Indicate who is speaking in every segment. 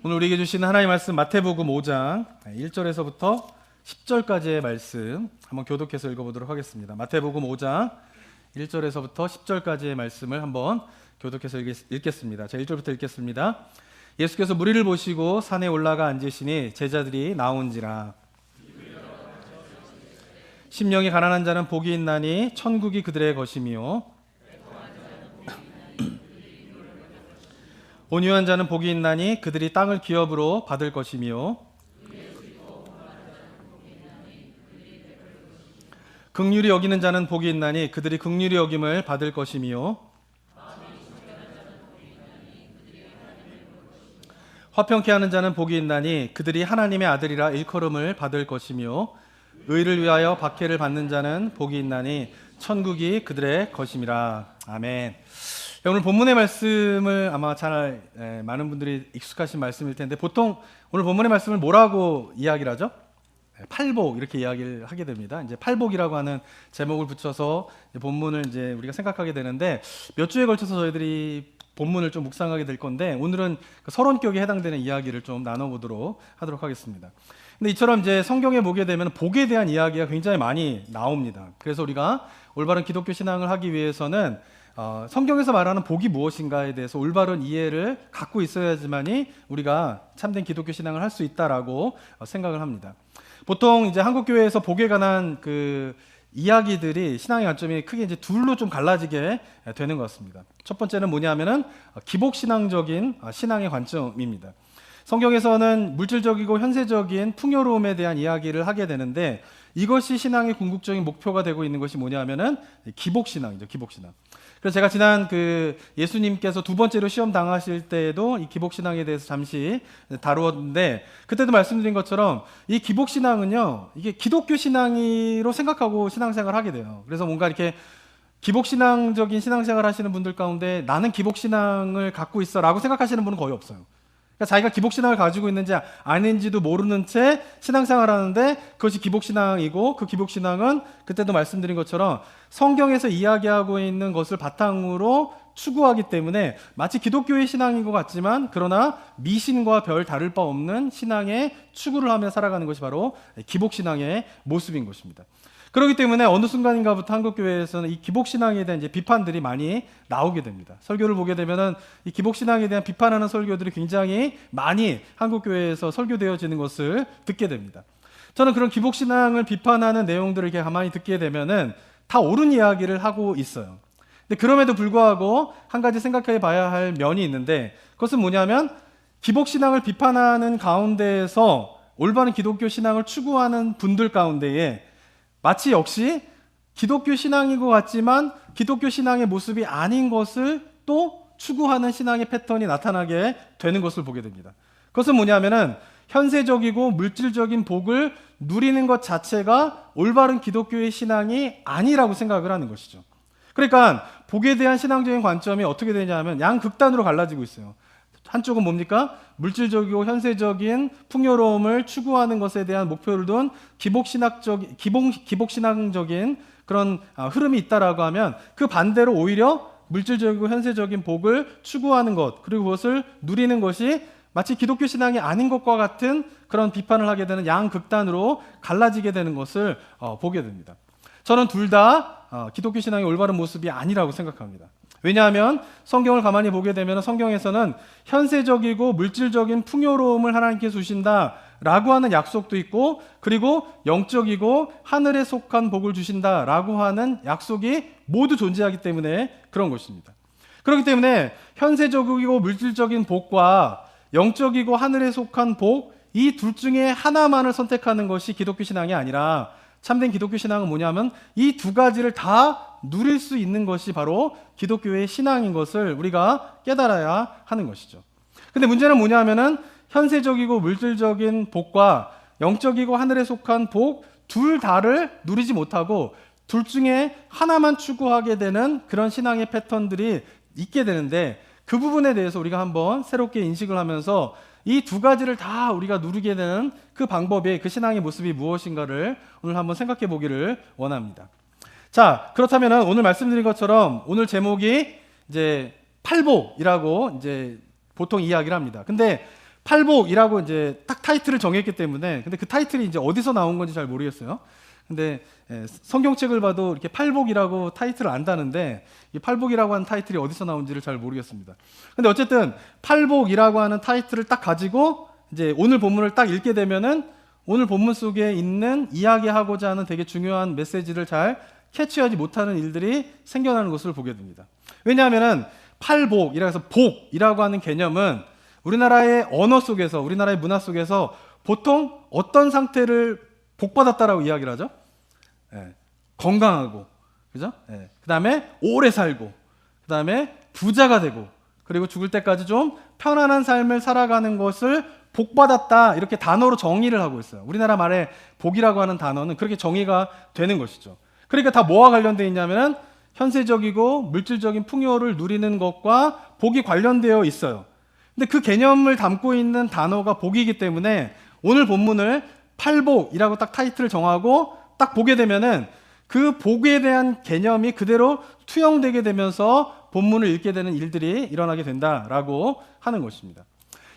Speaker 1: 오늘 우리에게 주시는 하나님의 말씀 마태복음 5장 1절에서부터 10절까지의 말씀 한번 교독해서 읽어보도록 하겠습니다. 마태복음 5장 1절에서부터 10절까지의 말씀을 한번 교독해서 읽겠습니다. 자, 1절부터 읽겠습니다. 예수께서 무리를 보시고 산에 올라가 앉으시니 제자들이 나온지라. 심령이 가난한 자는 복이 있나니 천국이 그들의 것이며 온유한 자는 복이 있나니 그들이 땅을 기업으로 받을 것이며 긍휼히 여기는 자는 복이 있나니 그들이 긍휼히 여김을 받을 것이며 화평케 하는 자는 복이 있나니 그들이 하나님의 아들이라 일컬음을 받을 것이며 의를 위하여 박해를 받는 자는 복이 있나니 천국이 그들의 것임이라. 아멘. 오늘 본문의 말씀을 아마 잘 많은 분들이 익숙하신 말씀일 텐데 보통 오늘 본문의 말씀을 뭐라고 이야기를 하죠? 팔복 이렇게 이야기를 하게 됩니다. 이제 팔복이라고 하는 제목을 붙여서 본문을 이제 우리가 생각하게 되는데 몇 주에 걸쳐서 저희들이 본문을 좀 묵상하게 될 건데 오늘은 서론격에 해당되는 이야기를 좀 나눠보도록 하도록 하겠습니다. 근데 이처럼 이제 성경에 보게 되면 복에 대한 이야기가 굉장히 많이 나옵니다. 그래서 우리가 올바른 기독교 신앙을 하기 위해서는 성경에서 말하는 복이 무엇인가에 대해서 올바른 이해를 갖고 있어야지만이 우리가 참된 기독교 신앙을 할 수 있다라고 생각을 합니다. 보통 이제 한국 교회에서 복에 관한 그 이야기들이 신앙의 관점이 크게 이제 둘로 좀 갈라지게 되는 것 같습니다. 첫 번째는 뭐냐면은 기복 신앙적인 신앙의 관점입니다. 성경에서는 물질적이고 현세적인 풍요로움에 대한 이야기를 하게 되는데 이것이 신앙의 궁극적인 목표가 되고 있는 것이 뭐냐면은 기복신앙이죠. 기복신앙. 그래서 제가 지난 예수님께서 두 번째로 시험 당하실 때에도 이 기복신앙에 대해서 잠시 다루었는데 그때도 말씀드린 것처럼 이 기복신앙은요 이게 기독교 신앙으로 생각하고 신앙생활을 하게 돼요. 그래서 뭔가 이렇게 기복신앙적인 신앙생활 하시는 분들 가운데 나는 기복신앙을 갖고 있어 라고 생각하시는 분은 거의 없어요. 그러니까 자기가 기복신앙을 가지고 있는지 아닌지도 모르는 채 신앙생활을 하는데 그것이 기복신앙이고 그 기복신앙은 그때도 말씀드린 것처럼 성경에서 이야기하고 있는 것을 바탕으로 추구하기 때문에 마치 기독교의 신앙인 것 같지만 그러나 미신과 별 다를 바 없는 신앙의 추구를 하며 살아가는 것이 바로 기복신앙의 모습인 것입니다. 그렇기 때문에 어느 순간인가부터 한국교회에서는 이 기복신앙에 대한 이제 비판들이 많이 나오게 됩니다. 설교를 보게 되면은 이 기복신앙에 대한 비판하는 설교들이 굉장히 많이 한국교회에서 설교되어지는 것을 듣게 됩니다. 저는 그런 기복신앙을 비판하는 내용들을 이렇게 가만히 듣게 되면은 다 옳은 이야기를 하고 있어요. 근데 그럼에도 불구하고 한 가지 생각해 봐야 할 면이 있는데 그것은 뭐냐면 기복신앙을 비판하는 가운데에서 올바른 기독교 신앙을 추구하는 분들 가운데에 마치 역시 기독교 신앙인 것 같지만 기독교 신앙의 모습이 아닌 것을 또 추구하는 신앙의 패턴이 나타나게 되는 것을 보게 됩니다. 그것은 뭐냐면은 현세적이고 물질적인 복을 누리는 것 자체가 올바른 기독교의 신앙이 아니라고 생각을 하는 것이죠. 그러니까 복에 대한 신앙적인 관점이 어떻게 되냐면 양극단으로 갈라지고 있어요. 한쪽은 뭡니까? 물질적이고 현세적인 풍요로움을 추구하는 것에 대한 목표를 둔 기복신앙적인 그런 흐름이 있다라고 하면 그 반대로 오히려 물질적이고 현세적인 복을 추구하는 것 그리고 그것을 누리는 것이 마치 기독교 신앙이 아닌 것과 같은 그런 비판을 하게 되는 양극단으로 갈라지게 되는 것을 보게 됩니다. 저는 둘 다 기독교 신앙의 올바른 모습이 아니라고 생각합니다. 왜냐하면 성경을 가만히 보게 되면 성경에서는 현세적이고 물질적인 풍요로움을 하나님께 주신다라고 하는 약속도 있고 그리고 영적이고 하늘에 속한 복을 주신다라고 하는 약속이 모두 존재하기 때문에 그런 것입니다. 그렇기 때문에 현세적이고 물질적인 복과 영적이고 하늘에 속한 복 이 둘 중에 하나만을 선택하는 것이 기독교 신앙이 아니라 참된 기독교 신앙은 뭐냐면 이 두 가지를 다 누릴 수 있는 것이 바로 기독교의 신앙인 것을 우리가 깨달아야 하는 것이죠. 근데 문제는 뭐냐면은 현세적이고 물질적인 복과 영적이고 하늘에 속한 복 둘 다를 누리지 못하고 둘 중에 하나만 추구하게 되는 그런 신앙의 패턴들이 있게 되는데 그 부분에 대해서 우리가 한번 새롭게 인식을 하면서 이 두 가지를 다 우리가 누리게 되는 그 방법이 그 신앙의 모습이 무엇인가를 오늘 한번 생각해 보기를 원합니다. 자, 그렇다면 오늘 말씀드린 것처럼 오늘 제목이 이제 팔복이라고 이제 보통 이야기를 합니다. 근데 팔복이라고 이제 딱 타이틀을 정했기 때문에, 근데 그 타이틀이 이제 어디서 나온 건지 잘 모르겠어요. 근데 성경책을 봐도 이렇게 팔복이라고 타이틀을 안다는데 이 팔복이라고 하는 타이틀이 어디서 나온지를 잘 모르겠습니다. 근데 어쨌든 팔복이라고 하는 타이틀을 딱 가지고 이제 오늘 본문을 딱 읽게 되면은 오늘 본문 속에 있는 이야기하고자 하는 되게 중요한 메시지를 잘 캐치하지 못하는 일들이 생겨나는 것을 보게 됩니다. 왜냐하면은 팔복이라 해서 복이라고 하는 개념은 우리나라의 언어 속에서, 우리나라의 문화 속에서 보통 어떤 상태를 복받았다라고 이야기를 하죠? 건강하고, 그죠? 그 다음에 오래 살고, 그 다음에 부자가 되고, 그리고 죽을 때까지 좀 편안한 삶을 살아가는 것을 복받았다, 이렇게 단어로 정의를 하고 있어요. 우리나라 말에 복이라고 하는 단어는 그렇게 정의가 되는 것이죠. 그러니까 다 뭐와 관련되어 있냐면은 현세적이고 물질적인 풍요를 누리는 것과 복이 관련되어 있어요. 근데 그 개념을 담고 있는 단어가 복이기 때문에 오늘 본문을 팔복이라고 딱 타이틀을 정하고 딱 보게 되면은 그 복에 대한 개념이 그대로 투영되게 되면서 본문을 읽게 되는 일들이 일어나게 된다라고 하는 것입니다.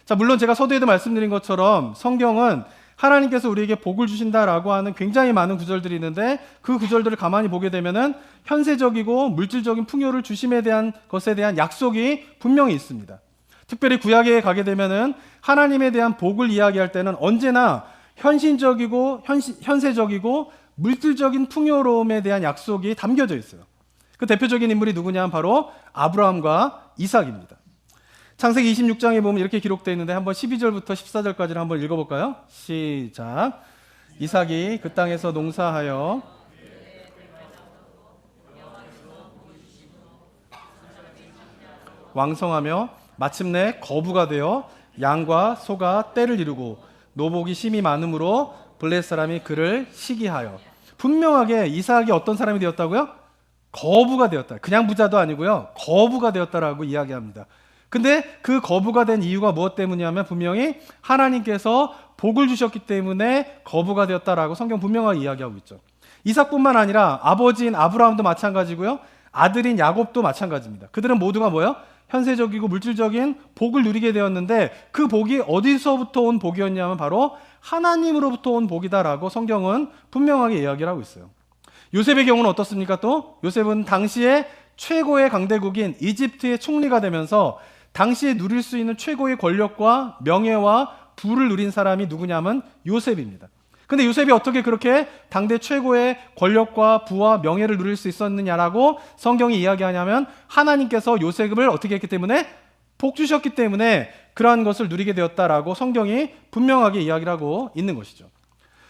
Speaker 1: 자, 물론 제가 서두에도 말씀드린 것처럼 성경은 하나님께서 우리에게 복을 주신다라고 하는 굉장히 많은 구절들이 있는데 그 구절들을 가만히 보게 되면은 현세적이고 물질적인 풍요를 주심에 대한 것에 대한 약속이 분명히 있습니다. 특별히 구약에 가게 되면은 하나님에 대한 복을 이야기할 때는 언제나 현신적이고 현세적이고 물질적인 풍요로움에 대한 약속이 담겨져 있어요. 그 대표적인 인물이 누구냐? 바로 아브라함과 이삭입니다. 창세기 26장에 보면 이렇게 기록되어 있는데 한번 12절부터 14절까지를 한번 읽어볼까요? 시작. 이삭이 그 땅에서 농사하여 왕성하며 마침내 거부가 되어 양과 소가 떼를 이루고 노복이 심히 많으므로 블레 사람이 그를 시기하여. 분명하게 이삭이 어떤 사람이 되었다고요? 거부가 되었다. 그냥 부자도 아니고요, 거부가 되었다라고 이야기합니다. 근데 그 거부가 된 이유가 무엇 때문이냐면 분명히 하나님께서 복을 주셨기 때문에 거부가 되었다라고 성경 분명하게 이야기하고 있죠. 이삭뿐만 아니라 아버지인 아브라함도 마찬가지고요, 아들인 야곱도 마찬가지입니다. 그들은 모두가 뭐예요? 현세적이고 물질적인 복을 누리게 되었는데 그 복이 어디서부터 온 복이었냐면 바로 하나님으로부터 온 복이다라고 성경은 분명하게 이야기를 하고 있어요. 요셉의 경우는 어떻습니까? 또 요셉은 당시에 최고의 강대국인 이집트의 총리가 되면서 당시에 누릴 수 있는 최고의 권력과 명예와 부를 누린 사람이 누구냐면 요셉입니다. 근데 요셉이 어떻게 그렇게 당대 최고의 권력과 부와 명예를 누릴 수 있었느냐라고 성경이 이야기하냐면 하나님께서 요셉을 어떻게 했기 때문에? 복 주셨기 때문에 그러한 것을 누리게 되었다라고 성경이 분명하게 이야기를 하고 있는 것이죠.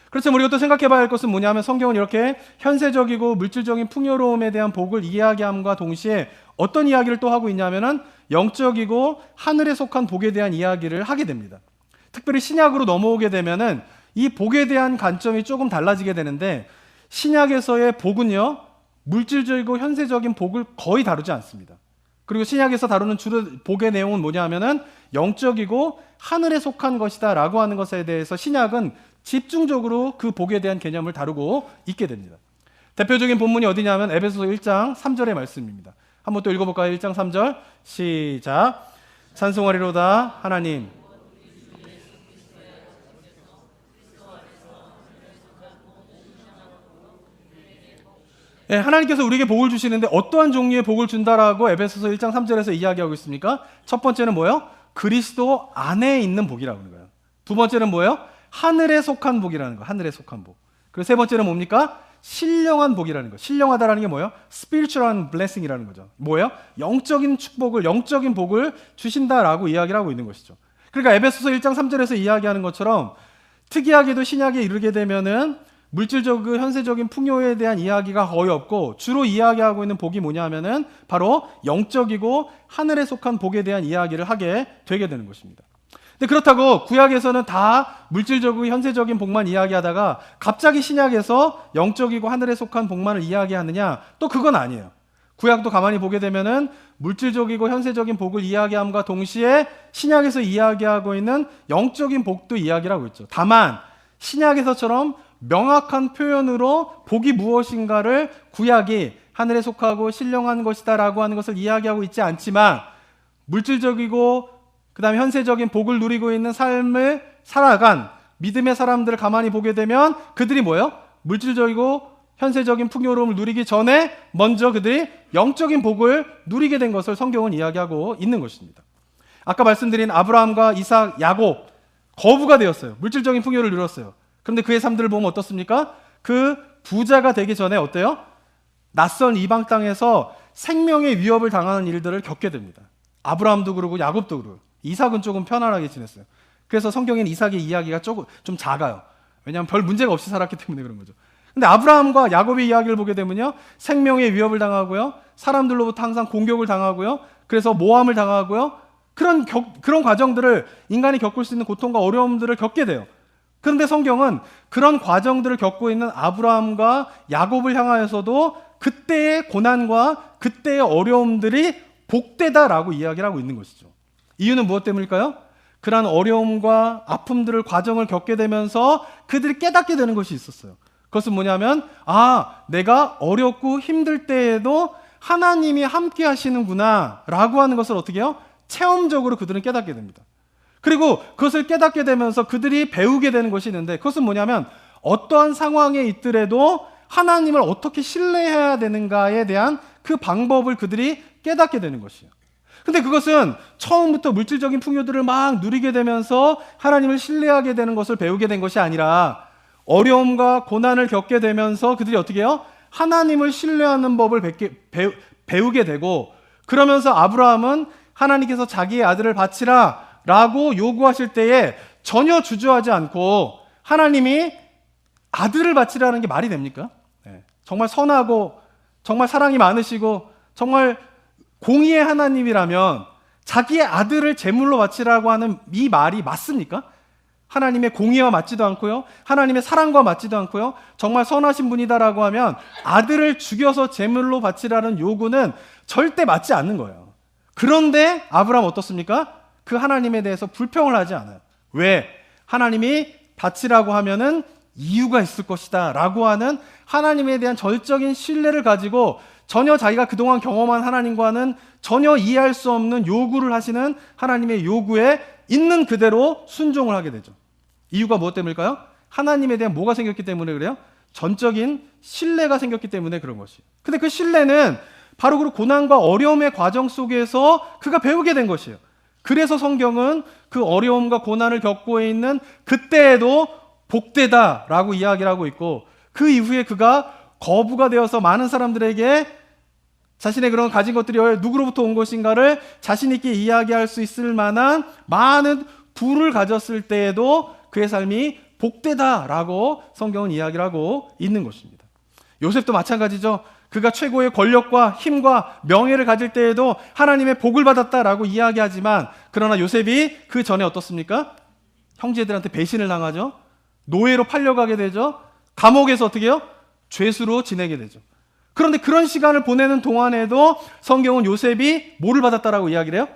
Speaker 1: 그렇지만 우리가 또 생각해 봐야 할 것은 뭐냐면 성경은 이렇게 현세적이고 물질적인 풍요로움에 대한 복을 이야기함과 동시에 어떤 이야기를 또 하고 있냐면은 영적이고 하늘에 속한 복에 대한 이야기를 하게 됩니다. 특별히 신약으로 넘어오게 되면은 이 복에 대한 관점이 조금 달라지게 되는데 신약에서의 복은요, 물질적이고 현세적인 복을 거의 다루지 않습니다. 그리고 신약에서 다루는 주로 복의 내용은 뭐냐 하면은 영적이고 하늘에 속한 것이다 라고 하는 것에 대해서 신약은 집중적으로 그 복에 대한 개념을 다루고 있게 됩니다. 대표적인 본문이 어디냐면 에베소서 1장 3절의 말씀입니다. 한번 또 읽어볼까요? 1장 3절 시작. 찬송하리로다 하나님 하나님께서 우리에게 복을 주시는데 어떠한 종류의 복을 준다라고 에베소서 1장 3절에서 이야기하고 있습니까? 첫 번째는 뭐예요? 그리스도 안에 있는 복이라고 하는 거예요. 두 번째는 뭐예요? 하늘에 속한 복이라는 거, 하늘에 속한 복. 그리고 세 번째는 뭡니까? 신령한 복이라는 거. 신령하다라는 게 뭐예요? spiritual blessing이라는 거죠. 뭐예요? 영적인 축복을, 영적인 복을 주신다라고 이야기를 하고 있는 것이죠. 그러니까 에베소서 1장 3절에서 이야기하는 것처럼 특이하게도 신약에 이르게 되면은 물질적, 현세적인 풍요에 대한 이야기가 거의 없고 주로 이야기하고 있는 복이 뭐냐 하면은 바로 영적이고 하늘에 속한 복에 대한 이야기를 하게 되게 되는 것입니다. 근데 그렇다고 구약에서는 다 물질적이고 현세적인 복만 이야기하다가 갑자기 신약에서 영적이고 하늘에 속한 복만을 이야기하느냐? 또 그건 아니에요. 구약도 가만히 보게 되면은 물질적이고 현세적인 복을 이야기함과 동시에 신약에서 이야기하고 있는 영적인 복도 이야기를 하고 있죠. 다만 신약에서처럼 명확한 표현으로 복이 무엇인가를 구약이 하늘에 속하고 신령한 것이다 라고 하는 것을 이야기하고 있지 않지만 물질적이고 그 다음에 현세적인 복을 누리고 있는 삶을 살아간 믿음의 사람들을 가만히 보게 되면 그들이 뭐예요? 물질적이고 현세적인 풍요로움을 누리기 전에 먼저 그들이 영적인 복을 누리게 된 것을 성경은 이야기하고 있는 것입니다. 아까 말씀드린 아브라함과 이삭, 야곱 거부가 되었어요. 물질적인 풍요를 누렸어요. 그런데 그의 삶들을 보면 어떻습니까? 그 부자가 되기 전에 어때요? 낯선 이방 땅에서 생명의 위협을 당하는 일들을 겪게 됩니다. 아브라함도 그러고 야곱도 그러고. 이삭은 조금 편안하게 지냈어요. 그래서 성경에는 이삭의 이야기가 조금 좀 작아요. 왜냐하면 별 문제가 없이 살았기 때문에 그런 거죠. 근데 아브라함과 야곱의 이야기를 보게 되면요, 생명의 위협을 당하고요, 사람들로부터 항상 공격을 당하고요, 그래서 모함을 당하고요, 그런 과정들을 인간이 겪을 수 있는 고통과 어려움들을 겪게 돼요. 그런데 성경은 그런 과정들을 겪고 있는 아브라함과 야곱을 향하여서도 그때의 고난과 그때의 어려움들이 복되다라고 이야기를 하고 있는 것이죠. 이유는 무엇 때문일까요? 그러한 어려움과 아픔들을 과정을 겪게 되면서 그들이 깨닫게 되는 것이 있었어요. 그것은 뭐냐면, 내가 어렵고 힘들 때에도 하나님이 함께 하시는구나 라고 하는 것을 어떻게 해요? 체험적으로 그들은 깨닫게 됩니다. 그리고 그것을 깨닫게 되면서 그들이 배우게 되는 것이 있는데, 그것은 뭐냐면 어떠한 상황에 있더라도 하나님을 어떻게 신뢰해야 되는가에 대한 그 방법을 그들이 깨닫게 되는 것이에요. 근데 그것은 처음부터 물질적인 풍요들을 막 누리게 되면서 하나님을 신뢰하게 되는 것을 배우게 된 것이 아니라 어려움과 고난을 겪게 되면서 그들이 어떻게 해요? 하나님을 신뢰하는 법을 배우게 되고, 그러면서 아브라함은 하나님께서 자기의 아들을 바치라 라고 요구하실 때에 전혀 주저하지 않고 하나님이 아들을 바치라는 게 말이 됩니까? 정말 선하고 정말 사랑이 많으시고 정말 공의의 하나님이라면 자기의 아들을 제물로 바치라고 하는 이 말이 맞습니까? 하나님의 공의와 맞지도 않고요, 하나님의 사랑과 맞지도 않고요, 정말 선하신 분이다라고 하면 아들을 죽여서 제물로 바치라는 요구는 절대 맞지 않는 거예요. 그런데 아브라함 어떻습니까? 그 하나님에 대해서 불평을 하지 않아요. 왜? 하나님이 바치라고 하면은 이유가 있을 것이다 라고 하는 하나님에 대한 절적인 신뢰를 가지고 전혀 자기가 그동안 경험한 하나님과는 전혀 이해할 수 없는 요구를 하시는 하나님의 요구에 있는 그대로 순종을 하게 되죠. 이유가 무엇 때문일까요? 하나님에 대한 뭐가 생겼기 때문에 그래요? 전적인 신뢰가 생겼기 때문에 그런 것이에요. 근데 그 신뢰는 바로 그 고난과 어려움의 과정 속에서 그가 배우게 된 것이에요. 그래서 성경은 그 어려움과 고난을 겪고 있는 그때에도 복되다라고 이야기를 하고 있고, 그 이후에 그가 거부가 되어서 많은 사람들에게 자신의 그런 가진 것들이 누구로부터 온 것인가를 자신 있게 이야기할 수 있을 만한 많은 부를 가졌을 때에도 그의 삶이 복되다라고 성경은 이야기를 하고 있는 것입니다. 요셉도 마찬가지죠. 그가 최고의 권력과 힘과 명예를 가질 때에도 하나님의 복을 받았다라고 이야기하지만, 그러나 요셉이 그 전에 어떻습니까? 형제들한테 배신을 당하죠. 노예로 팔려가게 되죠. 감옥에서 어떻게 해요? 죄수로 지내게 되죠. 그런데 그런 시간을 보내는 동안에도 성경은 요셉이 뭐를 받았다라고 이야기를 해요?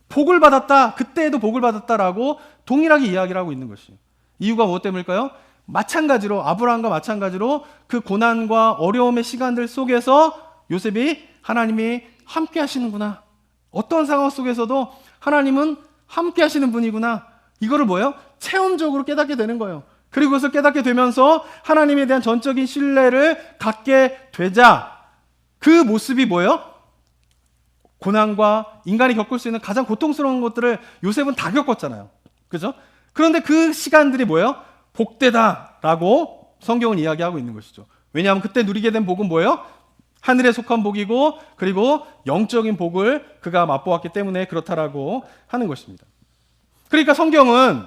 Speaker 1: 복을 받았다. 그때에도 복을 받았다라고 동일하게 이야기를 하고 있는 것이에요. 이유가 무엇 때문일까요? 마찬가지로 아브라함과 마찬가지로 그 고난과 어려움의 시간들 속에서 요셉이 하나님이 함께 하시는구나, 어떤 상황 속에서도 하나님은 함께 하시는 분이구나, 이거를 뭐예요? 체험적으로 깨닫게 되는 거예요. 그리고 그것을 깨닫게 되면서 하나님에 대한 전적인 신뢰를 갖게 되자 그 모습이 뭐예요? 고난과 인간이 겪을 수 있는 가장 고통스러운 것들을 요셉은 다 겪었잖아요. 그죠? 그런데 그 시간들이 뭐예요? 복되다라고 성경은 이야기하고 있는 것이죠. 왜냐하면 그때 누리게 된 복은 뭐예요? 하늘에 속한 복이고, 그리고 영적인 복을 그가 맛보았기 때문에 그렇다라고 하는 것입니다. 그러니까 성경은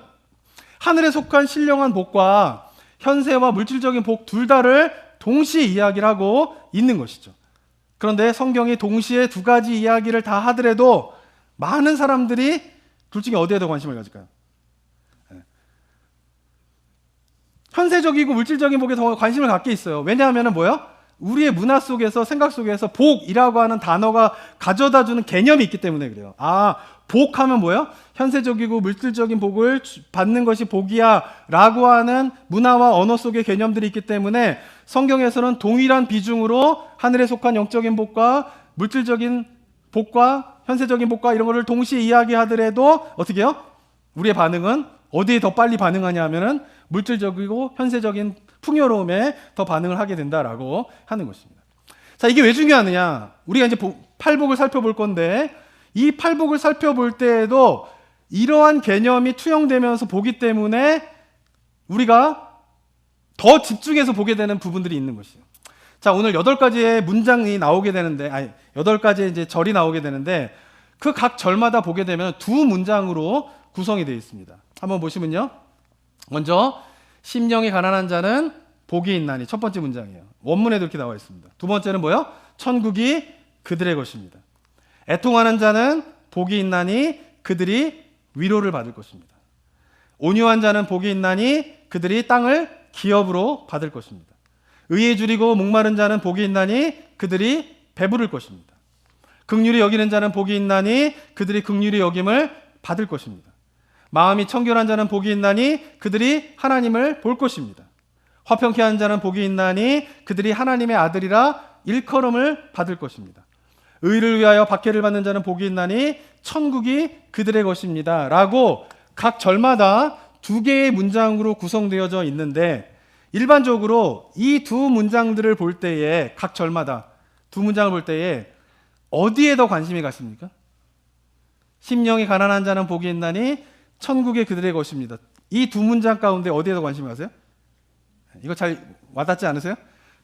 Speaker 1: 하늘에 속한 신령한 복과 현세와 물질적인 복 둘 다를 동시에 이야기를 하고 있는 것이죠. 그런데 성경이 동시에 두 가지 이야기를 다 하더라도 많은 사람들이 둘 중에 어디에 더 관심을 가질까요? 현세적이고 물질적인 복에 더 관심을 갖게 있어요. 왜냐하면 뭐예요? 우리의 문화 속에서, 생각 속에서 복이라고 하는 단어가 가져다주는 개념이 있기 때문에 그래요. 복하면 뭐예요? 현세적이고 물질적인 복을 받는 것이 복이야 라고 하는 문화와 언어 속의 개념들이 있기 때문에 성경에서는 동일한 비중으로 하늘에 속한 영적인 복과 물질적인 복과 현세적인 복과 이런 거를 동시에 이야기하더라도 어떻게 해요? 우리의 반응은 어디에 더 빨리 반응하냐 하면은 물질적이고 현세적인 풍요로움에 더 반응을 하게 된다라고 하는 것입니다. 자, 이게 왜 중요하느냐? 우리가 이제 팔복을 살펴볼 건데 이 팔복을 살펴볼 때에도 이러한 개념이 투영되면서 보기 때문에 우리가 더 집중해서 보게 되는 부분들이 있는 것이에요. 자, 오늘 8가지의 문장이 나오게 되는데, 8가지의 이제 절이 나오게 되는데, 그 각 절마다 보게 되면 두 문장으로 구성이 되어 있습니다. 한번 보시면요. 먼저, 심령이 가난한 자는 복이 있나니. 첫 번째 문장이에요. 원문에도 이렇게 나와 있습니다. 두 번째는 뭐요? 천국이 그들의 것입니다. 애통하는 자는 복이 있나니 그들이 위로를 받을 것입니다. 온유한 자는 복이 있나니 그들이 땅을 기업으로 받을 것입니다. 의에 줄이고 목마른 자는 복이 있나니 그들이 배부를 것입니다. 긍휼히 여기는 자는 복이 있나니 그들이 긍휼히 여김을 받을 것입니다. 마음이 청결한 자는 복이 있나니 그들이 하나님을 볼 것입니다. 화평케 하는 자는 복이 있나니 그들이 하나님의 아들이라 일컬음을 받을 것입니다. 의를 위하여 박해를 받는 자는 복이 있나니 천국이 그들의 것입니다. 라고 각 절마다 2개의 문장으로 구성되어져 있는데 일반적으로 이 두 문장들을 볼 때에 각 절마다 두 문장을 볼 때에 어디에 더 관심이 갔습니까? 심령이 가난한 자는 복이 있나니 천국이 그들의 것입니다. 이 두 문장 가운데 어디에 더 관심이 가세요? 이거 잘 와닿지 않으세요?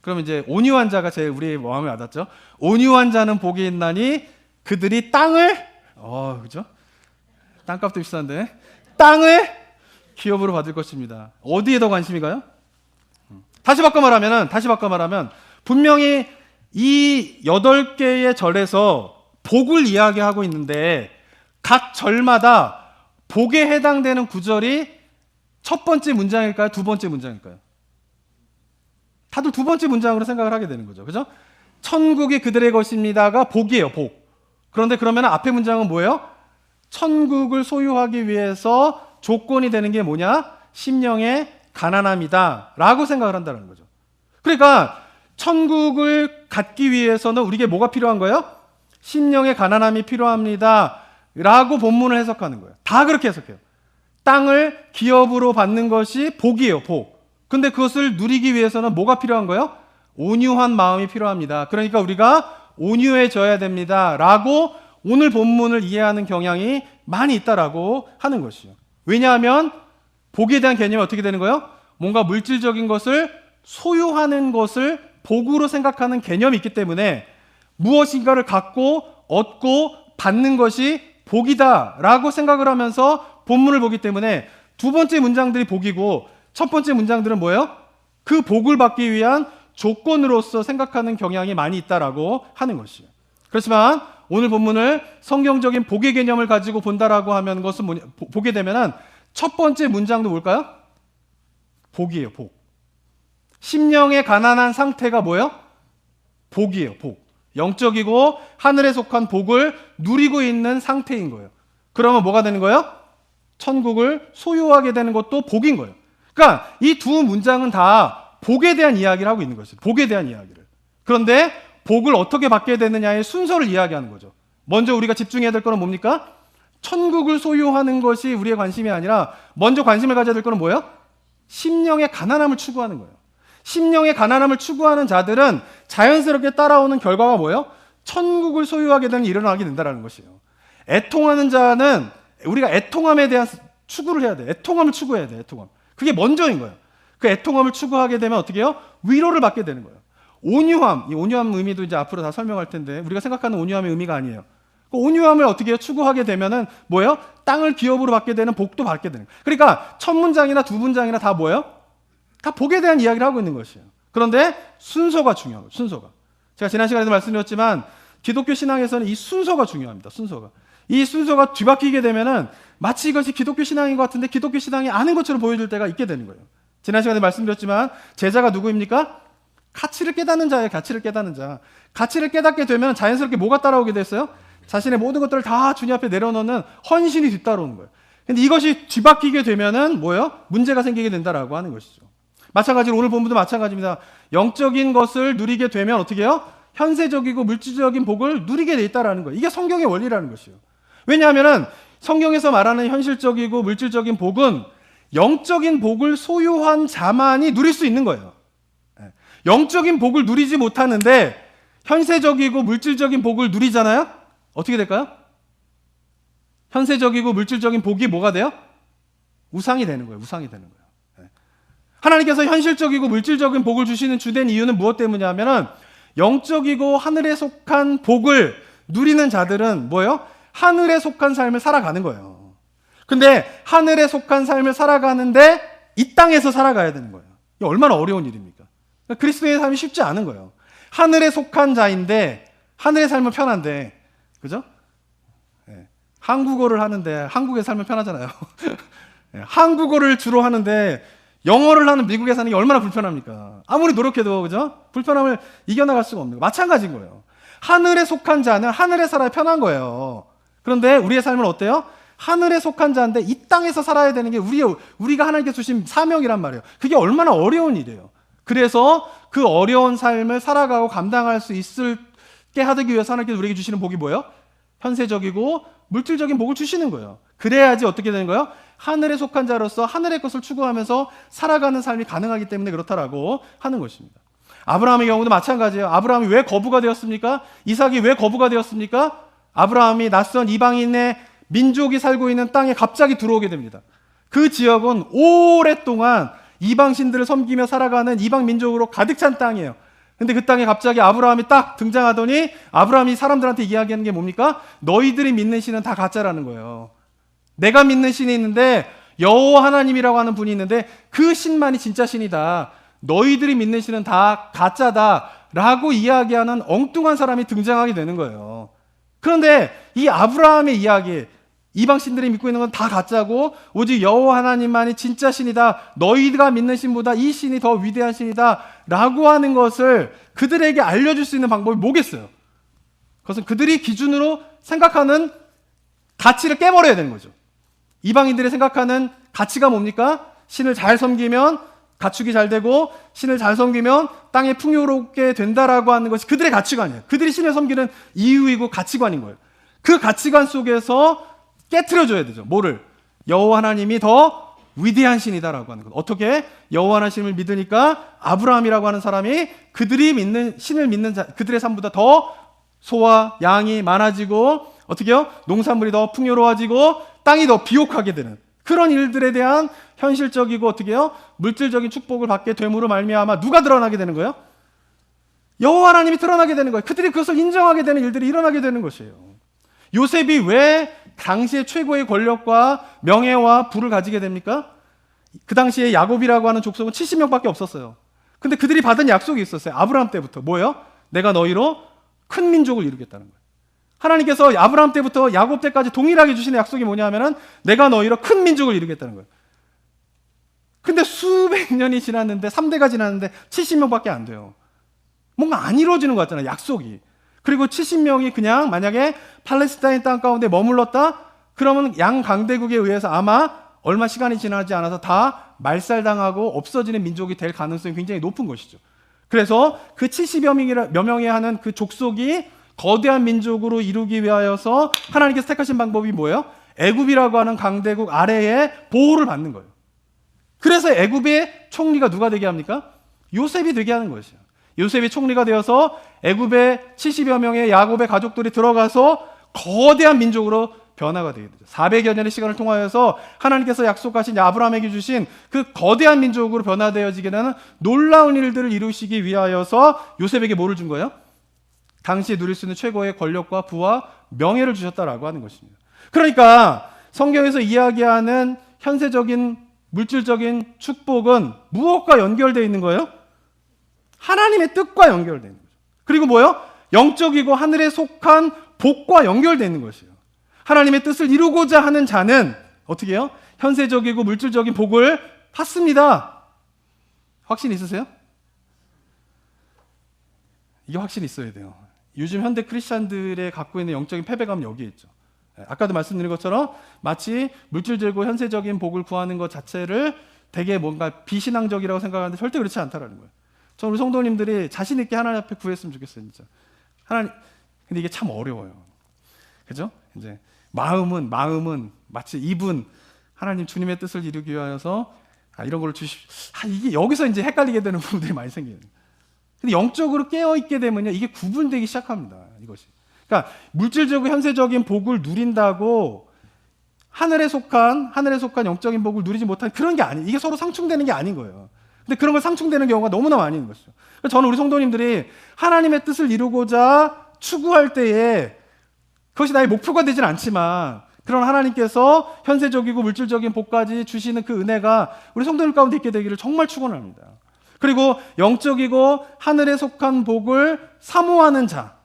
Speaker 1: 그럼 이제 온유한 자가 제일 우리의 마음에 와닿죠. 온유한 자는 복이 있나니 그들이 땅을 그죠? 땅값도 비싼데 땅을 기업으로 받을 것입니다. 어디에 더 관심이 가요? 다시 바꿔 말하면 분명히 이 8개의 절에서 복을 이야기하고 있는데 각 절마다 복에 해당되는 구절이 첫 번째 문장일까요? 두 번째 문장일까요? 다들 두 번째 문장으로 생각을 하게 되는 거죠. 그죠? 천국이 그들의 것입니다가 복이에요, 복. 그런데 그러면 앞에 문장은 뭐예요? 천국을 소유하기 위해서 조건이 되는 게 뭐냐? 심령의 가난함이다 라고 생각을 한다는 거죠. 그러니까 천국을 갖기 위해서는 우리에게 뭐가 필요한 거예요? 심령의 가난함이 필요합니다 라고 본문을 해석하는 거예요. 다 그렇게 해석해요. 땅을 기업으로 받는 것이 복이에요, 복. 근데 그것을 누리기 위해서는 뭐가 필요한 거예요? 온유한 마음이 필요합니다. 그러니까 우리가 온유해져야 됩니다 라고 오늘 본문을 이해하는 경향이 많이 있다라고 하는 것이죠. 왜냐하면 복에 대한 개념이 어떻게 되는 거예요? 뭔가 물질적인 것을 소유하는 것을 복으로 생각하는 개념이 있기 때문에 무엇인가를 갖고 얻고 받는 것이 복이다라고 생각을 하면서 본문을 보기 때문에 두 번째 문장들이 복이고 첫 번째 문장들은 뭐예요? 그 복을 받기 위한 조건으로서 생각하는 경향이 많이 있다라고 하는 것이에요. 그렇지만 오늘 본문을 성경적인 복의 개념을 가지고 본다라고 하면 것은 보게 되면은 첫 번째 문장도 뭘까요? 복이에요, 복. 심령의 가난한 상태가 뭐예요? 복이에요, 복. 영적이고 하늘에 속한 복을 누리고 있는 상태인 거예요. 그러면 뭐가 되는 거예요? 천국을 소유하게 되는 것도 복인 거예요. 그러니까 이 두 문장은 다 복에 대한 이야기를 하고 있는 것이에요. 복에 대한 이야기를. 그런데 복을 어떻게 받게 되느냐의 순서를 이야기하는 거죠. 먼저 우리가 집중해야 될 거는 뭡니까? 천국을 소유하는 것이 우리의 관심이 아니라 먼저 관심을 가져야 될 거는 뭐예요? 심령의 가난함을 추구하는 거예요. 심령의 가난함을 추구하는 자들은 자연스럽게 따라오는 결과가 뭐예요? 천국을 소유하게 되는 일이 일어나게 된다는 것이에요. 애통하는 자는 우리가 애통함에 대한 추구를 해야 돼. 애통함을 추구해야 돼. 애통함. 그게 먼저인 거예요. 그 애통함을 추구하게 되면 어떻게 해요? 위로를 받게 되는 거예요. 온유함, 이 온유함 의미도 이제 앞으로 다 설명할 텐데 우리가 생각하는 온유함의 의미가 아니에요. 그 온유함을 어떻게 해요? 추구하게 되면은 뭐예요? 땅을 기업으로 받게 되는 복도 받게 되는 거예요. 그러니까 첫 문장이나 두 문장이나 다 뭐예요? 다 복에 대한 이야기를 하고 있는 것이에요. 그런데 순서가 중요한 거예요. 순서가. 제가 지난 시간에도 말씀드렸지만 기독교 신앙에서는 이 순서가 중요합니다. 순서가. 이 순서가 뒤바뀌게 되면은 마치 이것이 기독교 신앙인 것 같은데 기독교 신앙이 아닌 것처럼 보여줄 때가 있게 되는 거예요. 지난 시간에 말씀드렸지만 제자가 누구입니까? 가치를 깨닫는 자예요. 가치를 깨닫는 자. 가치를 깨닫게 되면 자연스럽게 뭐가 따라오게 됐어요? 자신의 모든 것들을 다 주님 앞에 내려놓는 헌신이 뒤따라오는 거예요. 근데 이것이 뒤바뀌게 되면은 뭐예요? 문제가 생기게 된다라고 하는 것이죠. 마찬가지로 오늘 본문도 마찬가지입니다. 영적인 것을 누리게 되면 어떻게 해요? 현세적이고 물질적인 복을 누리게 돼 있다라는 거예요. 이게 성경의 원리라는 것이에요. 왜냐하면은 성경에서 말하는 현실적이고 물질적인 복은 영적인 복을 소유한 자만이 누릴 수 있는 거예요. 영적인 복을 누리지 못하는데 현세적이고 물질적인 복을 누리잖아요? 어떻게 될까요? 현세적이고 물질적인 복이 뭐가 돼요? 우상이 되는 거예요. 우상이 되는 거예요. 하나님께서 현실적이고 물질적인 복을 주시는 주된 이유는 무엇 때문이냐면은 영적이고 하늘에 속한 복을 누리는 자들은 뭐예요? 하늘에 속한 삶을 살아가는 거예요. 근데 하늘에 속한 삶을 살아가는데 이 땅에서 살아가야 되는 거예요. 이게 얼마나 어려운 일입니까? 그러니까 그리스도의 삶이 쉽지 않은 거예요. 하늘에 속한 자인데 하늘의 삶은 편한데, 그죠? 한국어를 하는데 한국에 살면 편하잖아요. 한국어를 주로 하는데 영어를 하는 미국에 사는 게 얼마나 불편합니까? 아무리 노력해도, 그죠? 불편함을 이겨나갈 수가 없는 거예요. 마찬가지인 거예요. 하늘에 속한 자는 하늘에 살아야 편한 거예요. 그런데 우리의 삶은 어때요? 하늘에 속한 자인데 이 땅에서 살아야 되는 게 우리가 하나님께 주신 사명이란 말이에요. 그게 얼마나 어려운 일이에요. 그래서 그 어려운 삶을 살아가고 감당할 수 있게 하기 위해서 하나님께서 우리에게 주시는 복이 뭐예요? 현세적이고 물질적인 복을 주시는 거예요. 그래야지 어떻게 되는 거예요? 하늘에 속한 자로서 하늘의 것을 추구하면서 살아가는 삶이 가능하기 때문에 그렇다라고 하는 것입니다. 아브라함의 경우도 마찬가지예요. 아브라함이 왜 거부가 되었습니까? 이삭이 왜 거부가 되었습니까? 아브라함이 낯선 이방인의 민족이 살고 있는 땅에 갑자기 들어오게 됩니다. 그 지역은 오랫동안 이방신들을 섬기며 살아가는 이방 민족으로 가득 찬 땅이에요. 근데 그 땅에 갑자기 아브라함이 딱 등장하더니 아브라함이 사람들한테 이야기하는 게 뭡니까? 너희들이 믿는 신은 다 가짜라는 거예요. 내가 믿는 신이 있는데 여호와 하나님이라고 하는 분이 있는데 그 신만이 진짜 신이다. 너희들이 믿는 신은 다 가짜다 라고 이야기하는 엉뚱한 사람이 등장하게 되는 거예요. 그런데 이 아브라함의 이야기, 이방 신들이 믿고 있는 건 다 가짜고 오직 여호와 하나님만이 진짜 신이다. 너희가 믿는 신보다 이 신이 더 위대한 신이다 라고 하는 것을 그들에게 알려줄 수 있는 방법이 뭐겠어요? 그것은 그들이 기준으로 생각하는 가치를 깨버려야 되는 거죠. 이방인들이 생각하는 가치가 뭡니까? 신을 잘 섬기면 가축이 잘 되고 신을 잘 섬기면 땅이 풍요롭게 된다라고 하는 것이 그들의 가치관이에요. 그들이 신을 섬기는 이유이고 가치관인 거예요. 그 가치관 속에서 깨트려줘야 되죠. 뭐를? 여호와 하나님이 더 위대한 신이다라고 하는 것. 어떻게? 여호와 하나님을 믿으니까 아브라함이라고 하는 사람이 그들이 믿는 신을 믿는 자, 그들의 삶보다 더 소와 양이 많아지고 어떻게요? 농산물이 더 풍요로워지고 땅이 더 비옥하게 되는 그런 일들에 대한 현실적이고 어떻게요? 물질적인 축복을 받게 됨으로 말미암아 누가 드러나게 되는 거예요? 여호와 하나님이 드러나게 되는 거예요. 그들이 그것을 인정하게 되는 일들이 일어나게 되는 것이에요. 요셉이 왜 당시의 최고의 권력과 명예와 부를 가지게 됩니까? 그 당시에 야곱이라고 하는 족속은 70명밖에 없었어요. 근데 그들이 받은 약속이 있었어요. 아브라함 때부터. 뭐예요? 내가 너희로 큰 민족을 이루겠다는 거예요. 하나님께서 아브라함 때부터 야곱 때까지 동일하게 주시는 약속이 뭐냐면은 내가 너희로 큰 민족을 이루겠다는 거예요. 근데 수백 년이 지났는데 3대가 지났는데 70명밖에 안 돼요. 뭔가 안 이루어지는 것 같잖아요. 약속이. 그리고 70명이 그냥 만약에 팔레스타인 땅 가운데 머물렀다? 그러면 양강대국에 의해서 아마 얼마 시간이 지나지 않아서 다 말살당하고 없어지는 민족이 될 가능성이 굉장히 높은 것이죠. 그래서 그 70여 명이 하는 그 족속이 거대한 민족으로 이루기 위하여서 하나님께서 택하신 방법이 뭐예요? 애굽이라고 하는 강대국 아래에 보호를 받는 거예요. 그래서 애굽의 총리가 누가 되게 합니까? 요셉이 되게 하는 것이에요. 요셉이 총리가 되어서 애굽의 70여 명의 야곱의 가족들이 들어가서 거대한 민족으로 변화가 되게 되죠. 400여 년의 시간을 통하여서 하나님께서 약속하신 아브라함에게 주신 그 거대한 민족으로 변화되어지게 되는 놀라운 일들을 이루시기 위하여서 요셉에게 뭐를 준 거예요? 당시에 누릴 수 있는 최고의 권력과 부와 명예를 주셨다라고 하는 것입니다. 그러니까 성경에서 이야기하는 현세적인 물질적인 축복은 무엇과 연결되어 있는 거예요? 하나님의 뜻과 연결되어 있는 거죠. 그리고 뭐예요? 영적이고 하늘에 속한 복과 연결되어 있는 것이에요. 하나님의 뜻을 이루고자 하는 자는 어떻게 해요? 현세적이고 물질적인 복을 받습니다. 확신 있으세요? 이게 확신이 있어야 돼요. 요즘 현대 크리스찬들의 갖고 있는 영적인 패배감은 여기에 있죠. 아까도 말씀드린 것처럼 마치 물질적이고 현세적인 복을 구하는 것 자체를 되게 뭔가 비신앙적이라고 생각하는데 절대 그렇지 않다라는 거예요. 저는 우리 성도님들이 자신 있게 하나님 앞에 구했으면 좋겠어요, 진짜. 하나님, 근데 이게 참 어려워요. 그죠? 이제 마음은 마치 입은 하나님 주님의 뜻을 이루기 위하여서 이런 걸 이게 여기서 이제 헷갈리게 되는 부분들이 많이 생겨요. 근데 영적으로 깨어있게 되면요, 이게 구분되기 시작합니다, 이것이. 그러니까 물질적이고 현세적인 복을 누린다고 하늘에 속한 영적인 복을 누리지 못한 그런 게 아니에요. 이게 서로 상충되는 게 아닌 거예요. 근데 그런 걸 상충되는 경우가 너무나 많이 있는 것이죠. 저는 우리 성도님들이 하나님의 뜻을 이루고자 추구할 때에 그것이 나의 목표가 되진 않지만 그런 하나님께서 현세적이고 물질적인 복까지 주시는 그 은혜가 우리 성도님 가운데 있게 되기를 정말 축원합니다. 그리고 영적이고 하늘에 속한 복을 사모하는 자,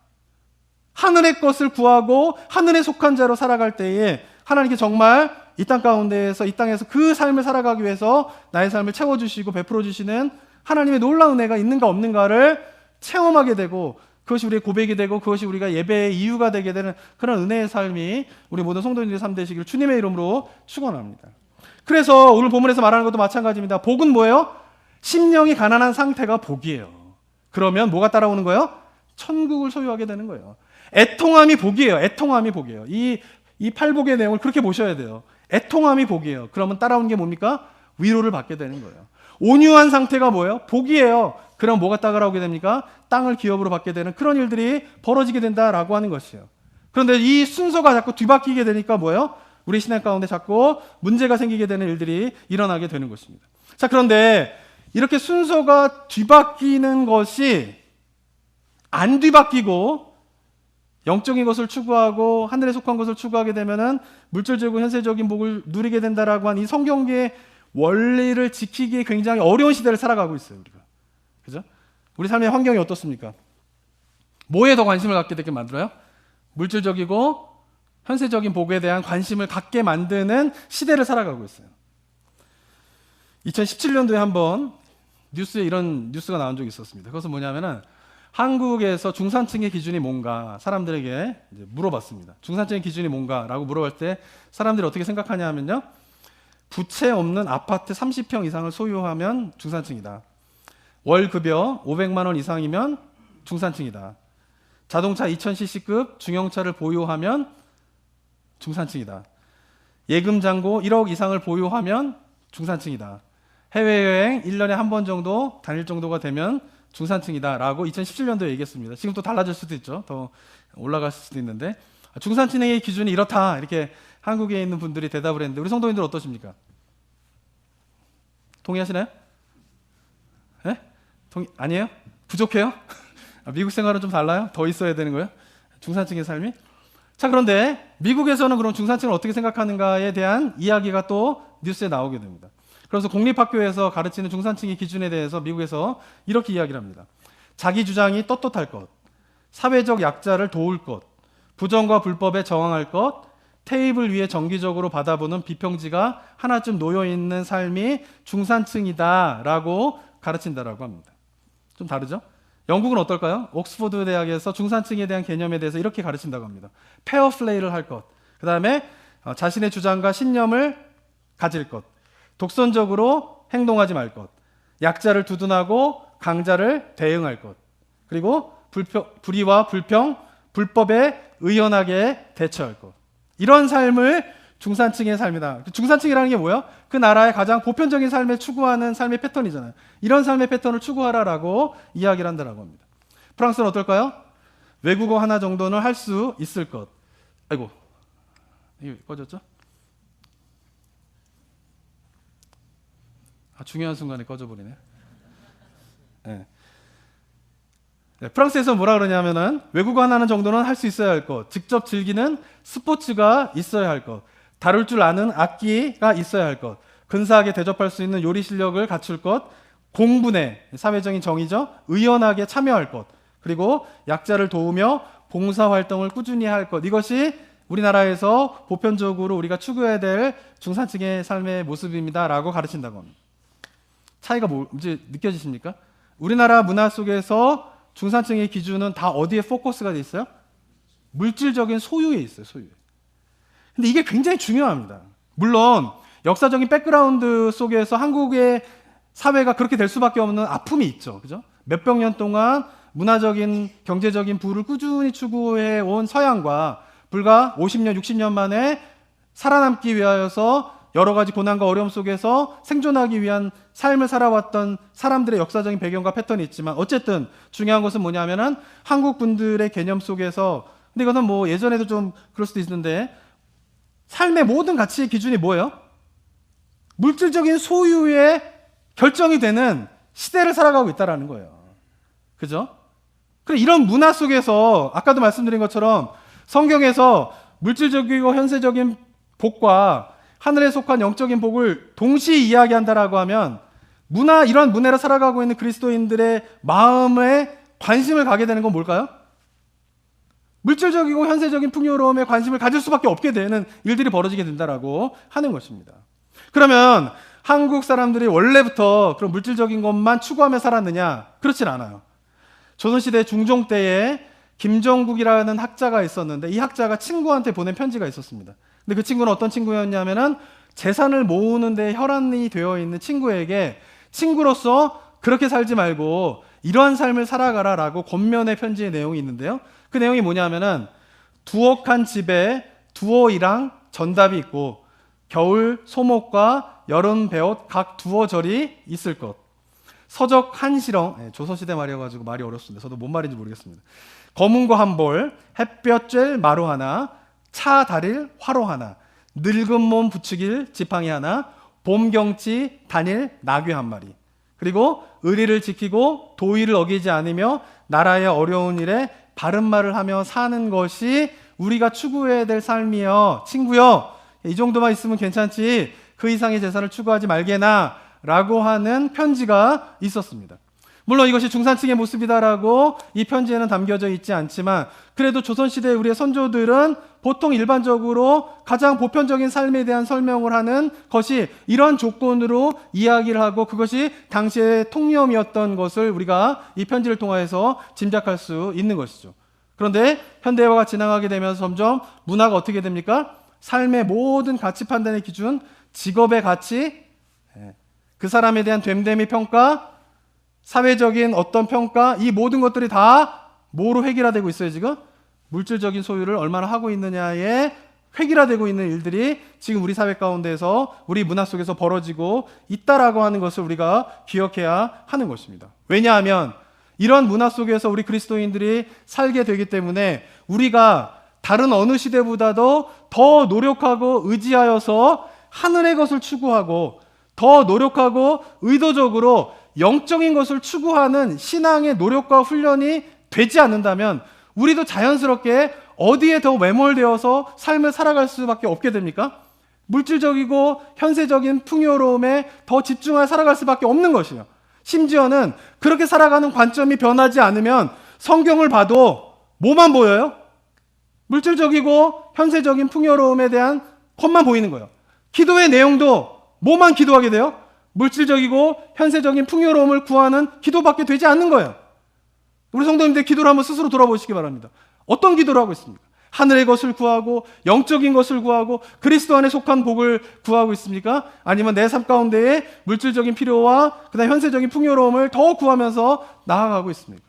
Speaker 1: 하늘의 것을 구하고 하늘에 속한 자로 살아갈 때에 하나님께 정말 이 땅 가운데에서 이 땅에서 그 삶을 살아가기 위해서 나의 삶을 채워주시고 베풀어주시는 하나님의 놀라운 은혜가 있는가 없는가를 체험하게 되고 그것이 우리의 고백이 되고 그것이 우리가 예배의 이유가 되게 되는 그런 은혜의 삶이 우리 모든 성도님들의 삶 되시기를 주님의 이름으로 축원합니다. 그래서 오늘 본문에서 말하는 것도 마찬가지입니다. 복은 뭐예요? 심령이 가난한 상태가 복이에요. 그러면 뭐가 따라오는 거예요? 천국을 소유하게 되는 거예요. 애통함이 복이에요. 애통함이 복이에요. 이 팔복의 내용을 그렇게 보셔야 돼요. 애통함이 복이에요. 그러면 따라오는 게 뭡니까? 위로를 받게 되는 거예요. 온유한 상태가 뭐예요? 복이에요. 그럼 뭐가 따라오게 됩니까? 땅을 기업으로 받게 되는 그런 일들이 벌어지게 된다라고 하는 것이에요. 그런데 이 순서가 자꾸 뒤바뀌게 되니까 뭐예요? 우리 신앙 가운데 자꾸 문제가 생기게 되는 일들이 일어나게 되는 것입니다. 자, 그런데 이렇게 순서가 뒤바뀌는 것이 안 뒤바뀌고 영적인 것을 추구하고 하늘에 속한 것을 추구하게 되면은 물질적이고 현세적인 복을 누리게 된다라고 한 이 성경계의 원리를 지키기 굉장히 어려운 시대를 살아가고 있어요, 우리가. 그죠? 우리 삶의 환경이 어떻습니까? 뭐에 더 관심을 갖게 되게 만들어요? 물질적이고 현세적인 복에 대한 관심을 갖게 만드는 시대를 살아가고 있어요. 2017년도에 한번 뉴스에 이런 뉴스가 나온 적이 있었습니다. 그것은 뭐냐면은 한국에서 중산층의 기준이 뭔가 사람들에게 이제 물어봤습니다. 중산층의 기준이 뭔가라고 물어볼 때 사람들이 어떻게 생각하냐 하면요. 부채 없는 아파트 30평 이상을 소유하면 중산층이다. 월 급여 500만 원 이상이면 중산층이다. 자동차 2000cc급 중형차를 보유하면 중산층이다. 예금 잔고 1억 이상을 보유하면 중산층이다. 해외여행 1년에 한 번 정도 다닐 정도가 되면 중산층이다 라고 2017년도에 얘기했습니다. 지금 또 달라질 수도 있죠. 더 올라갈 수도 있는데 중산층의 기준이 이렇다 이렇게 한국에 있는 분들이 대답을 했는데 우리 성도님들 어떠십니까? 동의하시나요? 네? 아니에요? 부족해요? 미국 생활은 좀 달라요? 더 있어야 되는 거예요? 중산층의 삶이? 자, 그런데 미국에서는 그럼 중산층을 어떻게 생각하는가에 대한 이야기가 또 뉴스에 나오게 됩니다. 그래서 공립학교에서 가르치는 중산층의 기준에 대해서 미국에서 이렇게 이야기를 합니다. 자기 주장이 떳떳할 것, 사회적 약자를 도울 것, 부정과 불법에 저항할 것, 테이블 위에 정기적으로 받아보는 비평지가 하나쯤 놓여있는 삶이 중산층이다라고 가르친다라고 합니다. 좀 다르죠? 영국은 어떨까요? 옥스퍼드 대학에서 중산층에 대한 개념에 대해서 이렇게 가르친다고 합니다. 페어 플레이를 할 것, 그 다음에 자신의 주장과 신념을 가질 것, 독선적으로 행동하지 말 것, 약자를 두둔하고 강자를 대응할 것, 그리고 불의와 불평, 불법에 의연하게 대처할 것. 이런 삶을 중산층의 삶이다. 중산층이라는 게 뭐예요? 그 나라의 가장 보편적인 삶을 추구하는 삶의 패턴이잖아요. 이런 삶의 패턴을 추구하라라고 이야기를 한다라고 합니다. 프랑스는 어떨까요? 외국어 하나 정도는 할 수 있을 것. 아이고, 이거 꺼졌죠? 중요한 순간에 꺼져버리네. 네. 네, 프랑스에서 뭐라 그러냐면은 외국어 하나는 정도는 할 수 있어야 할 것, 직접 즐기는 스포츠가 있어야 할 것, 다룰 줄 아는 악기가 있어야 할 것, 근사하게 대접할 수 있는 요리 실력을 갖출 것, 공분에 사회적인 정의죠, 의연하게 참여할 것, 그리고 약자를 도우며 봉사활동을 꾸준히 할 것. 이것이 우리나라에서 보편적으로 우리가 추구해야 될 중산층의 삶의 모습입니다라고 가르친다고 합니다. 차이가 뭔지 느껴지십니까? 우리나라 문화 속에서 중산층의 기준은 다 어디에 포커스가 돼 있어요? 물질적인 소유에 있어요, 소유에. 근데 이게 굉장히 중요합니다. 물론 역사적인 백그라운드 속에서 한국의 사회가 그렇게 될 수밖에 없는 아픔이 있죠, 그죠? 몇백 년 동안 문화적인, 경제적인 부를 꾸준히 추구해 온 서양과 불과 50년, 60년 만에 살아남기 위하여서 여러 가지 고난과 어려움 속에서 생존하기 위한 삶을 살아왔던 사람들의 역사적인 배경과 패턴이 있지만, 어쨌든 중요한 것은 뭐냐면은 한국 분들의 개념 속에서, 근데 이거는 뭐 예전에도 좀 그럴 수도 있는데, 삶의 모든 가치의 기준이 뭐예요? 물질적인 소유에 결정이 되는 시대를 살아가고 있다라는 거예요. 그죠? 그래, 이런 문화 속에서 아까도 말씀드린 것처럼 성경에서 물질적이고 현세적인 복과 하늘에 속한 영적인 복을 동시에 이야기한다라고 하면, 이런 문화로 살아가고 있는 그리스도인들의 마음에 관심을 가게 되는 건 뭘까요? 물질적이고 현세적인 풍요로움에 관심을 가질 수밖에 없게 되는 일들이 벌어지게 된다라고 하는 것입니다. 그러면 한국 사람들이 원래부터 그런 물질적인 것만 추구하며 살았느냐? 그렇진 않아요. 조선시대 중종 때에 김정국이라는 학자가 있었는데, 이 학자가 친구한테 보낸 편지가 있었습니다. 근데 그 친구는 어떤 친구였냐면은 재산을 모으는 데 혈안이 되어 있는 친구에게 친구로서 그렇게 살지 말고 이러한 삶을 살아가라 라고 권면의 편지의 내용이 있는데요. 그 내용이 뭐냐면은 두억한 집에 두어이랑 전답이 있고 겨울 소목과 여름 배옷 각 두어 절이 있을 것. 서적 한시렁, 조선시대 말이어가지고 말이 어렵습니다. 저도 뭔 말인지 모르겠습니다. 검은고 한 벌, 햇볕 쬐 마루 하나, 차 다릴 화로 하나, 늙은 몸 부추길 지팡이 하나, 봄 경치 단일 나귀 한 마리. 그리고 의리를 지키고 도의를 어기지 않으며 나라의 어려운 일에 바른 말을 하며 사는 것이 우리가 추구해야 될 삶이여. 친구여, 이 정도만 있으면 괜찮지 그 이상의 재산을 추구하지 말게나 라고 하는 편지가 있었습니다. 물론 이것이 중산층의 모습이다라고 이 편지에는 담겨져 있지 않지만, 그래도 조선시대 우리의 선조들은 보통 일반적으로 가장 보편적인 삶에 대한 설명을 하는 것이 이런 조건으로 이야기를 하고, 그것이 당시의 통념이었던 것을 우리가 이 편지를 통해서 짐작할 수 있는 것이죠. 그런데 현대화가 지나가게 되면서 점점 문화가 어떻게 됩니까? 삶의 모든 가치 판단의 기준, 직업의 가치, 그 사람에 대한 됨됨이 평가, 사회적인 어떤 평가, 이 모든 것들이 다 뭐로 획일화되고 있어요 지금? 물질적인 소유를 얼마나 하고 있느냐에 획일화되고 있는 일들이 지금 우리 사회 가운데서, 우리 문화 속에서 벌어지고 있다라고 하는 것을 우리가 기억해야 하는 것입니다. 왜냐하면 이런 문화 속에서 우리 그리스도인들이 살게 되기 때문에 우리가 다른 어느 시대보다도 더 노력하고 의지하여서 하늘의 것을 추구하고, 더 노력하고 의도적으로 영적인 것을 추구하는 신앙의 노력과 훈련이 되지 않는다면 우리도 자연스럽게 어디에 더 매몰되어서 삶을 살아갈 수밖에 없게 됩니까? 물질적이고 현세적인 풍요로움에 더 집중하여 살아갈 수밖에 없는 것이에요. 심지어는 그렇게 살아가는 관점이 변하지 않으면 성경을 봐도 뭐만 보여요? 물질적이고 현세적인 풍요로움에 대한 것만 보이는 거예요. 기도의 내용도 뭐만 기도하게 돼요? 물질적이고 현세적인 풍요로움을 구하는 기도밖에 되지 않는 거예요. 우리 성도님들 기도를 한번 스스로 돌아보시기 바랍니다. 어떤 기도를 하고 있습니까? 하늘의 것을 구하고 영적인 것을 구하고 그리스도 안에 속한 복을 구하고 있습니까? 아니면 내 삶 가운데에 물질적인 필요와 그다음 현세적인 풍요로움을 더 구하면서 나아가고 있습니까?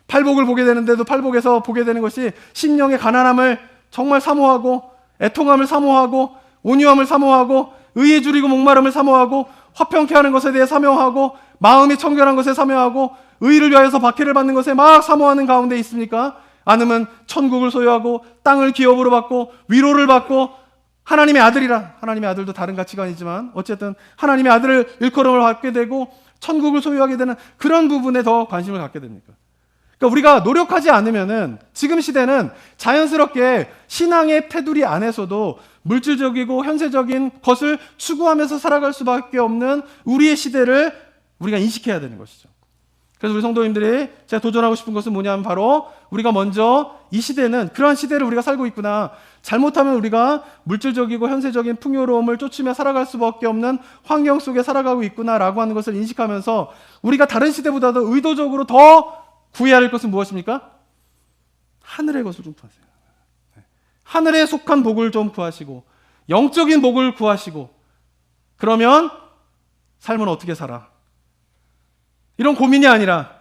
Speaker 1: 팔복을 보게 되는데도 팔복에서 보게 되는 것이 심령의 가난함을 정말 사모하고, 애통함을 사모하고, 온유함을 사모하고, 의에 줄이고 목마름을 사모하고, 화평케 하는 것에 대해 사모하고, 마음이 청결한 것에 사모하고, 의를 위하여서 박해를 받는 것에 막 사모하는 가운데 있습니까? 아니면 천국을 소유하고 땅을 기업으로 받고 위로를 받고 하나님의 아들이라, 하나님의 아들도 다른 가치관이지만 어쨌든 하나님의 아들을 일컬음을 받게 되고 천국을 소유하게 되는 그런 부분에 더 관심을 갖게 됩니까? 그러니까 우리가 노력하지 않으면은 지금 시대는 자연스럽게 신앙의 테두리 안에서도 물질적이고 현세적인 것을 추구하면서 살아갈 수밖에 없는 우리의 시대를 우리가 인식해야 되는 것이죠. 그래서 우리 성도님들이 제가 도전하고 싶은 것은 뭐냐면 바로 우리가 먼저 이 시대는 그러한 시대를 우리가 살고 있구나, 잘못하면 우리가 물질적이고 현세적인 풍요로움을 쫓으며 살아갈 수밖에 없는 환경 속에 살아가고 있구나라고 하는 것을 인식하면서 우리가 다른 시대보다도 의도적으로 더 구해야 할 것은 무엇입니까? 하늘의 것을 좀 구하세요. 하늘에 속한 복을 좀 구하시고 영적인 복을 구하시고, 그러면 삶은 어떻게 살아? 이런 고민이 아니라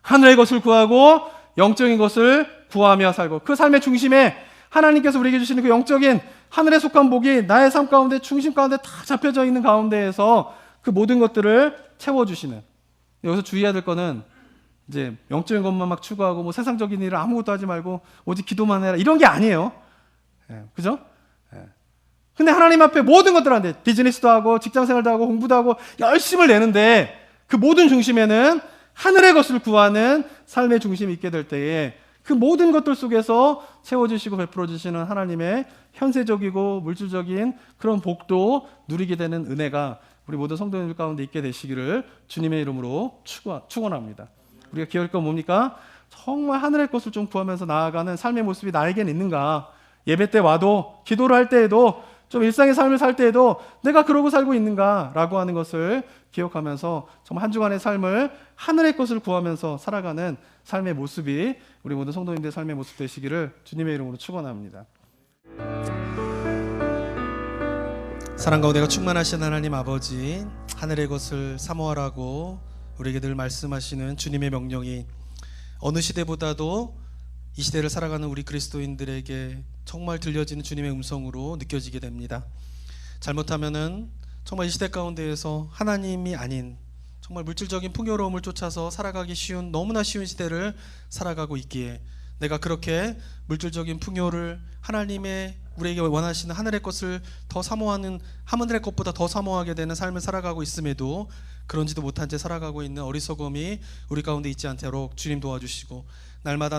Speaker 1: 하늘의 것을 구하고 영적인 것을 구하며 살고, 그 삶의 중심에 하나님께서 우리에게 주시는 그 영적인 하늘에 속한 복이 나의 삶 가운데, 중심 가운데 다 잡혀져 있는 가운데에서 그 모든 것들을 채워주시는. 여기서 주의해야 될 거는 이제 영적인 것만 막 추구하고 뭐 세상적인 일을 아무것도 하지 말고 오직 기도만 해라, 이런 게 아니에요. 그죠? 근데 하나님 앞에 모든 것들 하는데, 비즈니스도 하고 직장생활도 하고 공부도 하고 열심을 내는데, 그 모든 중심에는 하늘의 것을 구하는 삶의 중심이 있게 될 때에 그 모든 것들 속에서 채워주시고 베풀어주시는 하나님의 현세적이고 물질적인 그런 복도 누리게 되는 은혜가 우리 모든 성도님들 가운데 있게 되시기를 주님의 이름으로 축원합니다. 우리가 기억할 건 뭡니까? 정말 하늘의 것을 좀 구하면서 나아가는 삶의 모습이 나에겐 있는가? 예배 때 와도, 기도를 할 때에도, 좀 일상의 삶을 살 때에도 내가 그러고 살고 있는가라고 하는 것을 기억하면서 정말 한 주간의 삶을 하늘의 것을 구하면서 살아가는 삶의 모습이 우리 모든 성도님들의 삶의 모습 되시기를 주님의 이름으로 축원합니다. 사랑과 은혜가 충만하신 하나님 아버지, 하늘의 것을 사모하라고 우리에게 늘 말씀하시는 주님의 명령이 어느 시대보다도 이 시대를 살아가는 우리 그리스도인들에게 정말 들려지는 주님의 음성으로 느껴지게 됩니다. 잘못하면은 정말 이 시대 가운데에서 하나님이 아닌 정말 물질적인 풍요로움을 쫓아서 살아가기 쉬운, 너무나 쉬운 시대를 살아가고 있기에 내가 그렇게 물질적인 풍요를, 하나님의 우리에게 원하시는 하늘의 것을 더 사모하는, 하늘의 것보다 더 사모하게 되는 삶을 살아가고 있음에도 그런지도 못한 채 살아가고 있는 어리석음이 우리 가운데 있지 않도록 주님 도와주시고, 날마다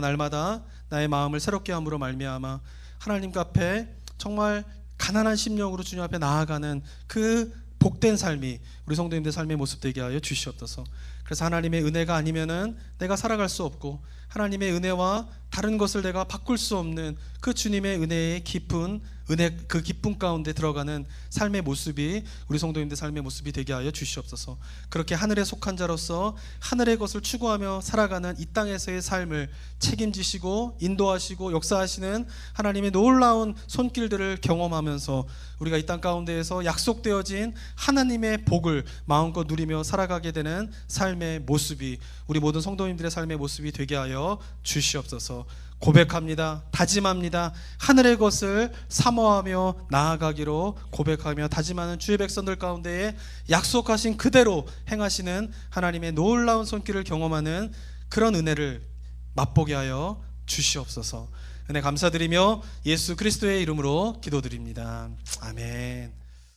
Speaker 1: 나의 마음을 새롭게 함으로 말미암아 하나님 앞에 정말 가난한 심령으로 주님 앞에 나아가는 그 복된 삶이 우리 성도님들 삶의 모습 되게 하여 주시옵소서. 그래서 하나님의 은혜가 아니면은 내가 살아갈 수 없고, 하나님의 은혜와 다른 것을 내가 바꿀 수 없는 그 주님의 은혜의 깊은 은혜, 그 기쁨 가운데 들어가는 삶의 모습이 우리 성도님들 삶의 모습이 되게 하여 주시옵소서. 그렇게 하늘에 속한 자로서 하늘의 것을 추구하며 살아가는 이 땅에서의 삶을 책임지시고 인도하시고 역사하시는 하나님의 놀라운 손길들을 경험하면서 우리가 이 땅 가운데에서 약속되어진 하나님의 복을 마음껏 누리며 살아가게 되는 삶의 모습이 우리 모든 성도님들의 삶의 모습이 되게 하여 주시옵소서. 고백합니다. 다짐합니다. 하늘의 것을 사모하며 나아가기로 고백하며 다짐하는 주의 백성들 가운데에 약속하신 그대로 행하시는 하나님의 놀라운 손길을 경험하는 그런 은혜를 맛보게 하여 주시옵소서. 은혜 감사드리며 예수 그리스도의 이름으로 기도드립니다. 아멘.